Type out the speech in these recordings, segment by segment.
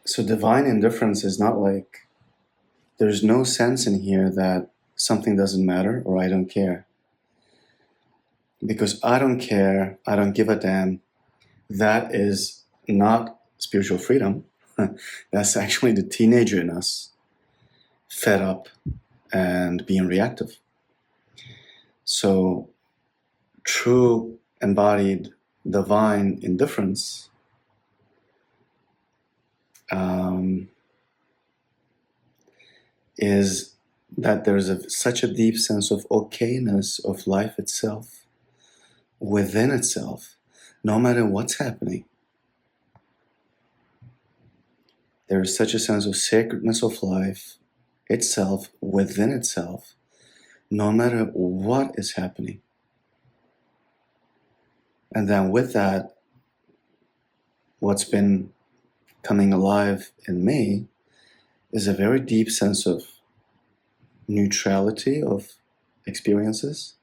So divine indifference is not like, there's no sense in here that something doesn't matter or I don't care. Because I don't care, I don't give a damn, that is not spiritual freedom. That's actually the teenager in us, fed up and being reactive. So true embodied divine indifference is that there's such a deep sense of okayness of life itself, within itself, no matter what's happening. There is such a sense of sacredness of life itself, within itself, no matter what is happening. And then with that, what's been coming alive in me is a very deep sense of neutrality of experiences.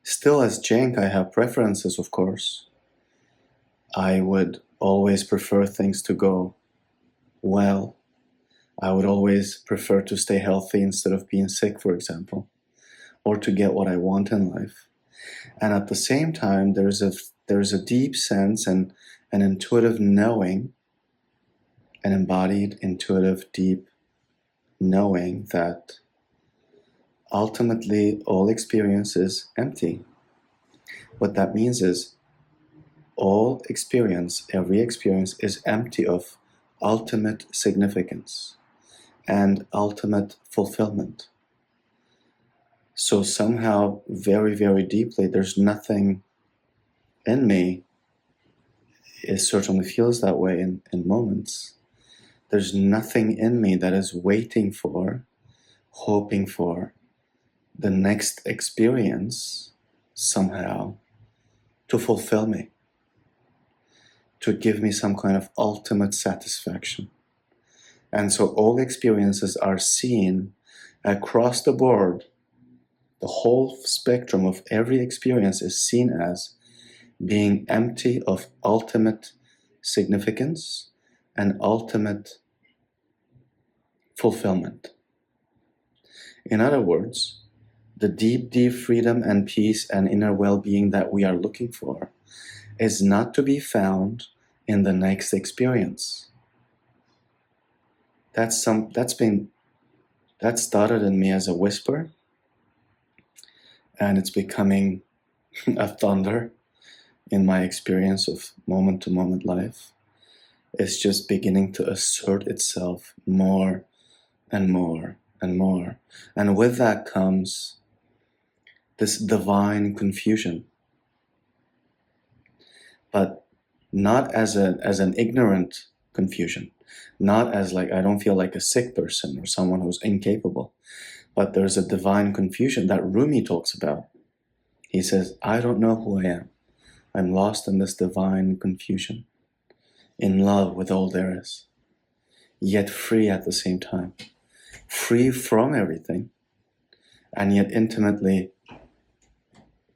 Still, as Jank, I have preferences, of course. I would always prefer things to go well. I would always prefer to stay healthy instead of being sick, for example, or to get what I want in life. And at the same time, there's a deep sense and an intuitive knowing, an embodied, intuitive, deep knowing that ultimately all experience is empty. What that means is all experience, every experience is empty of ultimate significance and ultimate fulfillment. So somehow, very, very deeply, there's nothing in me, it certainly feels that way in moments. There's nothing in me that is waiting for, hoping for the next experience somehow to fulfill me, to give me some kind of ultimate satisfaction. And so all experiences are seen across the board. The whole spectrum of every experience is seen as being empty of ultimate significance and ultimate fulfillment. In other words, the deep, deep freedom and peace and inner well-being that we are looking for is not to be found in the next experience. That started in me as a whisper, and it's becoming a thunder in my experience of moment-to-moment life. It's just beginning to assert itself more and more and more. And with that comes this divine confusion. But not as an ignorant confusion, not as like I don't feel like a sick person or someone who's incapable, but there's a divine confusion that Rumi talks about. He says, I don't know who I am. I'm lost in this divine confusion, in love with all there is, yet free at the same time, free from everything, and yet intimately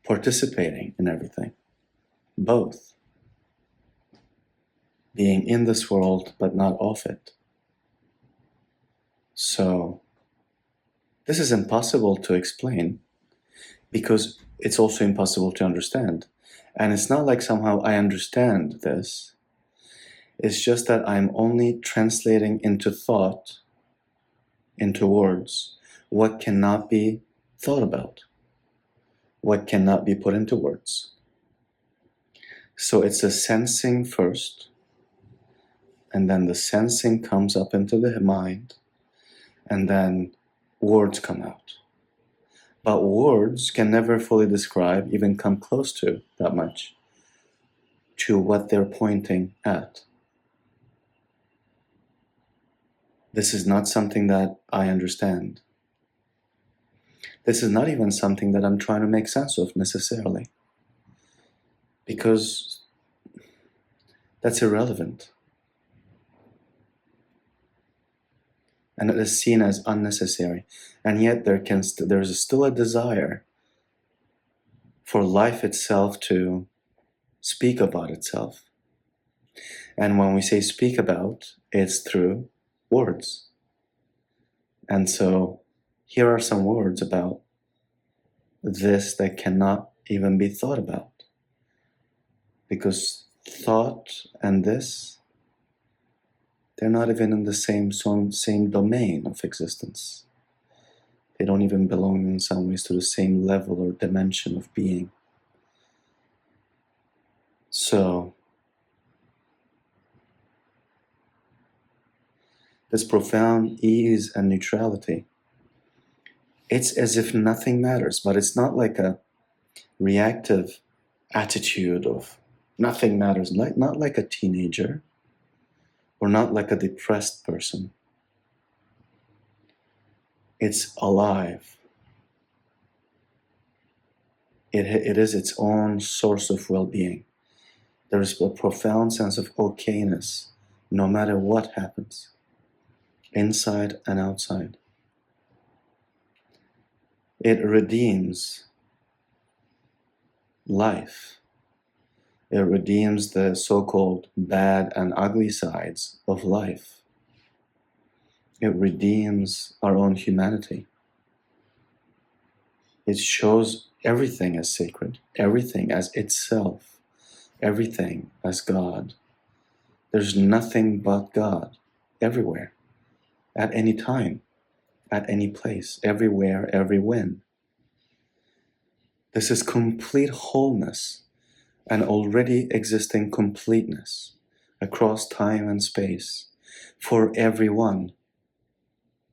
participating in everything, both. Being in this world, but not of it. So, this is impossible to explain because it's also impossible to understand. And it's not like somehow I understand this. It's just that I'm only translating into thought, into words, what cannot be thought about, what cannot be put into words. So it's a sensing first, and then the sensing comes up into the mind, and then words come out. But words can never fully describe, even come close to that much, to what they're pointing at. This is not something that I understand. This is not even something that I'm trying to make sense of necessarily, because that's irrelevant. And it is seen as unnecessary. And yet there's still a desire for life itself to speak about itself. And when we say speak about, it's through words. And so here are some words about this that cannot even be thought about. Because thought and this, they're not even in the same domain of existence. They don't even belong in some ways to the same level or dimension of being. So, this profound ease and neutrality, it's as if nothing matters, but it's not like a reactive attitude of nothing matters, not like a teenager or not like a depressed person. It's alive. It is its own source of well-being. There is a profound sense of okayness no matter what happens, inside and outside. It redeems life. It redeems the so-called bad and ugly sides of life. It redeems our own humanity. It shows everything as sacred, everything as itself, everything as God. There's nothing but God everywhere, at any time, at any place, everywhere, every when. This is complete wholeness and already existing completeness across time and space for everyone,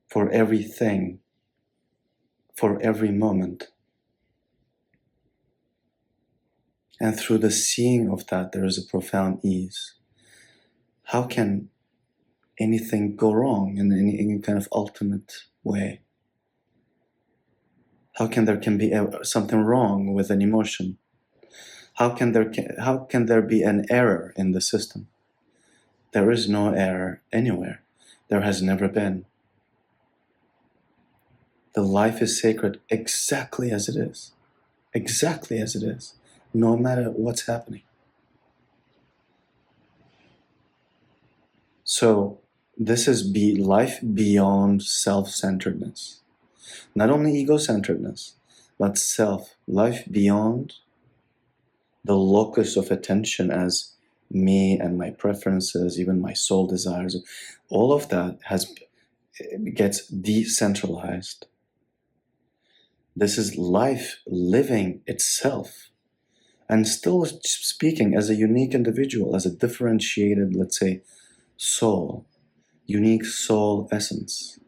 for everything, for every moment. And through the seeing of that, there is a profound ease. How can anything go wrong in any kind of ultimate way? How can there be something wrong with an emotion? How can there be an error in the system? There is no error anywhere. There has never been. The life is sacred exactly as it is. Exactly as it is. No matter what's happening. So this is life beyond self-centeredness. Not only ego-centeredness, but life beyond the locus of attention as me and my preferences, even my soul desires. All of that gets decentralized. This is life living itself and still speaking as a unique individual, as a differentiated, let's say, soul, unique soul essence.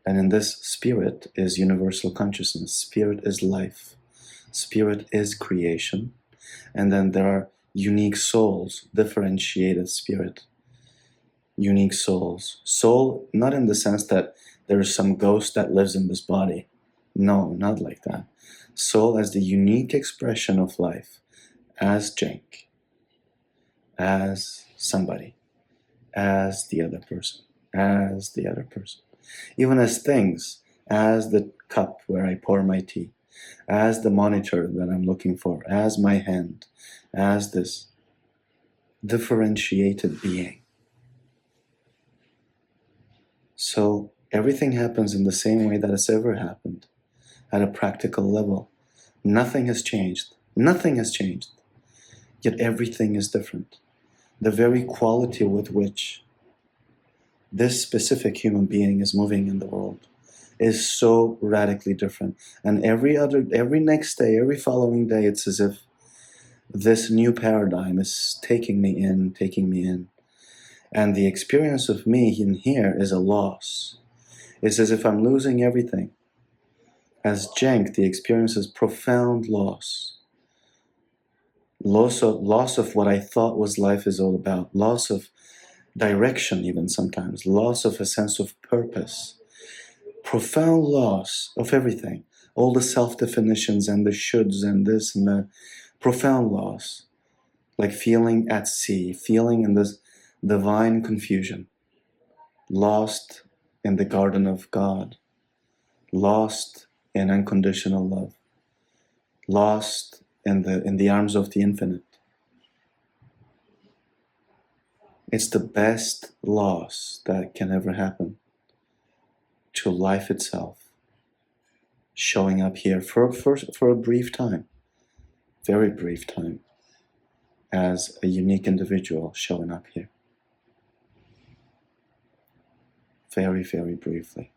And in this, spirit is universal consciousness. Spirit is life. Spirit is creation. And then there are unique souls, differentiated spirit. Unique souls. Soul, not in the sense that there is some ghost that lives in this body. No, not like that. Soul as the unique expression of life, as Cenk, as somebody, as the other person, as the other person. Even as things, as the cup where I pour my tea, as the monitor that I'm looking for, as my hand, as this differentiated being. So everything happens in the same way that it's ever happened, at a practical level. Nothing has changed. Nothing has changed. Yet everything is different. The very quality with which this specific human being is moving in the world is so radically different. And every next day, every following day, it's as if this new paradigm is taking me in. And the experience of me in here is a loss. It's as if I'm losing everything. As Cenk, the experience is profound loss. Loss of what I thought was life is all about. Loss of direction, even sometimes. Loss of a sense of purpose. Profound loss of everything. All the self-definitions and the shoulds and this and that. Profound loss. Like feeling at sea. Feeling in this divine confusion. Lost in the garden of God. Lost in unconditional love. Lost in the arms of the infinite. It's the best loss that can ever happen to life itself, showing up here for a brief time, very brief time, as a unique individual showing up here. Very, very briefly.